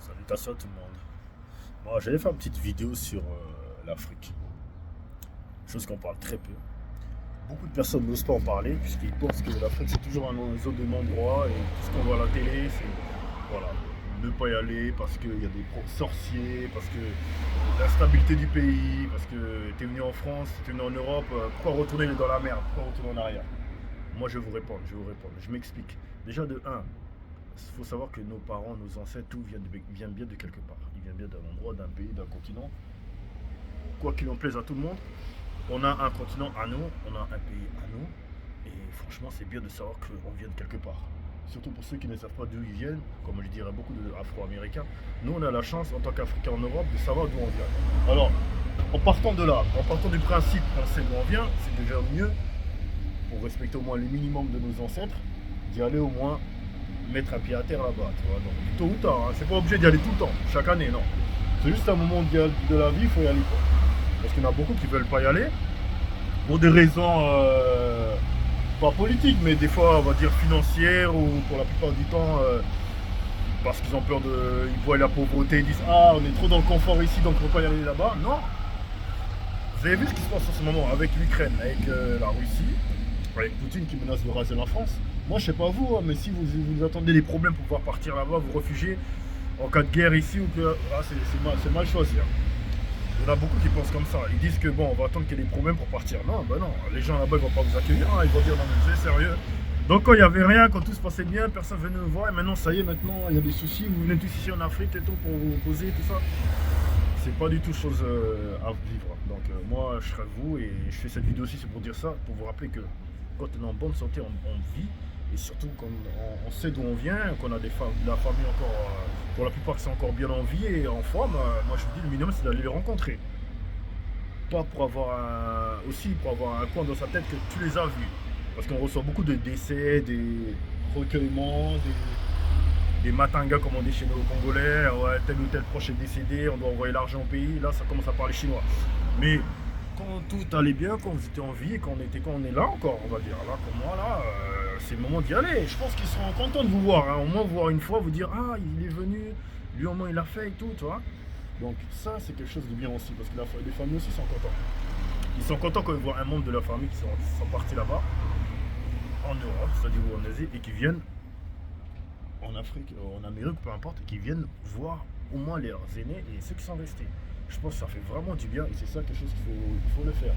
Salutations à tout le monde. Moi, j'allais faire une petite vidéo sur l'Afrique. Chose qu'on parle très peu. Beaucoup de personnes n'osent pas en parler puisqu'ils pensent que l'Afrique c'est toujours une zone de non-droit et tout ce qu'on voit à la télé c'est voilà, ne pas y aller parce qu'il y a des sorciers, parce que l'instabilité du pays, parce que tu es venu en France, tu es venu en Europe, pourquoi retourner dans la merde, pourquoi retourner en arrière? Moi je m'explique. Déjà de un, il faut savoir que nos parents, nos ancêtres, tout vient bien de quelque part. Ils viennent bien d'un endroit, d'un pays, d'un continent. Quoi qu'il en plaise à tout le monde, on a un continent à nous, on a un pays à nous. Et franchement, c'est bien de savoir qu'on vient de quelque part. Surtout pour ceux qui ne savent pas d'où ils viennent, comme je dirais beaucoup d'Afro-Américains. Nous, on a la chance, en tant qu'Africains en Europe, de savoir d'où on vient. Alors, en partant de là, en partant du principe qu'on sait d'où on vient, c'est déjà mieux, pour respecter au moins le minimum de nos ancêtres, d'y aller au moins mettre un pied à terre là-bas, tu vois. Donc, tôt ou tard, hein. C'est pas obligé d'y aller tout le temps, chaque année, non. C'est juste un moment de la vie, il faut y aller, quoi. Parce qu'il y en a beaucoup qui veulent pas y aller, pour des raisons pas politiques, mais des fois, on va dire financières, ou pour la plupart du temps, parce qu'ils ont peur de. Ils voient la pauvreté, ils disent ah, on est trop dans le confort ici, donc on ne peut pas y aller là-bas. Non. Vous avez vu ce qui se passe en ce moment avec l'Ukraine, avec la Russie, avec Poutine qui menace de raser la France. Moi, je sais pas vous, hein, mais si vous attendez des problèmes pour pouvoir partir là-bas, vous réfugier en cas de guerre ici, ou que ah, c'est mal choisi. Hein. Il y en a beaucoup qui pensent comme ça. Ils disent que bon, on va attendre qu'il y ait des problèmes pour partir. Non, ben non, les gens là-bas ils vont pas vous accueillir. Hein. Ils vont dire non, mais vous êtes sérieux. Donc quand il n'y avait rien, quand tout se passait bien, personne venait nous voir. Et maintenant, ça y est, maintenant il y a des soucis. Vous venez tous ici en Afrique et tout pour vous poser, tout ça. C'est pas du tout chose à vivre. Donc moi, je serai vous et je fais cette vidéo aussi, c'est pour dire ça, pour vous rappeler que quand on est en bonne santé, on vit. Et surtout quand on sait d'où on vient, qu'on a de la famille encore, pour la plupart qui sont encore bien en vie et en forme, moi je vous dis le minimum c'est d'aller les rencontrer. Pas pour avoir aussi pour avoir un coin dans sa tête que tu les as vus. Parce qu'on reçoit beaucoup de décès, des recueillements, des matangas comme on dit chez nos Congolais, ouais, tel ou tel proche est décédé, on doit envoyer l'argent au pays, là ça commence à parler chinois. Mais quand tout allait bien, quand vous étiez en vie, quand on est là encore, on va dire, là comme moi là, c'est le moment d'y aller. Je pense qu'ils seront contents de vous voir, hein. Au moins vous voir une fois, vous dire ah il est venu, lui au moins il a fait et tout, tu vois. Donc ça c'est quelque chose de bien aussi, parce que les familles aussi sont contents. Ils sont contents quand ils voient un membre de leur famille qui sont partis là-bas, en Europe, c'est-à-dire en Asie, et qui viennent en Afrique, en Amérique, peu importe, et qui viennent voir au moins leurs aînés et ceux qui sont restés. Je pense que ça fait vraiment du bien et c'est ça quelque chose qu'il faut le faire.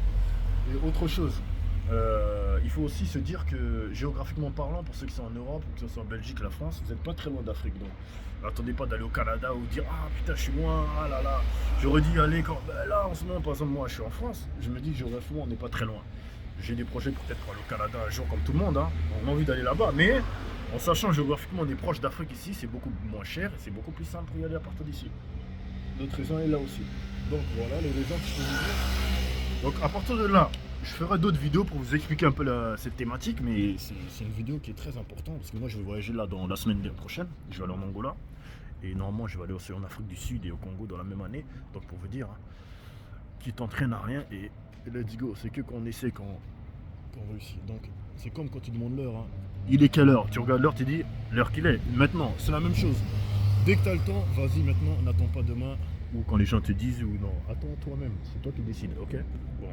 Et autre chose, il faut aussi se dire que géographiquement parlant, pour ceux qui sont en Europe ou que ce soit en Belgique, la France, vous n'êtes pas très loin d'Afrique. Donc n'attendez pas d'aller au Canada ou dire ah putain je suis loin, ah là là, j'aurais dû y aller quand. Ben là en ce moment par exemple moi je suis en France, je me dis que géographiquement on n'est pas très loin. J'ai des projets peut-être pour aller au Canada un jour comme tout le monde, hein. On a envie d'aller là-bas, mais en sachant géographiquement on est proche d'Afrique ici, c'est beaucoup moins cher et c'est beaucoup plus simple pour y aller à partir d'ici. L'autre raison est là aussi. Donc voilà les raisons que je peux vous dire. Donc à partir de là, je ferai d'autres vidéos pour vous expliquer un peu cette thématique, mais c'est une vidéo qui est très importante parce que moi je vais voyager là dans la semaine prochaine, je vais aller en Angola et normalement je vais aller aussi en Afrique du Sud et au Congo dans la même année. Donc pour vous dire, hein, qui t'entraîne à rien et let's go, c'est que qu'on essaie qu'on réussit. Donc c'est comme quand tu demandes l'heure, hein. Il est quelle heure? Tu regardes l'heure, tu dis l'heure qu'il est. Maintenant, c'est la même chose. Dès que tu as le temps, vas-y maintenant, n'attends pas demain. Ou quand les gens te disent ou non, attends toi-même, c'est toi qui décides, ok? Bon.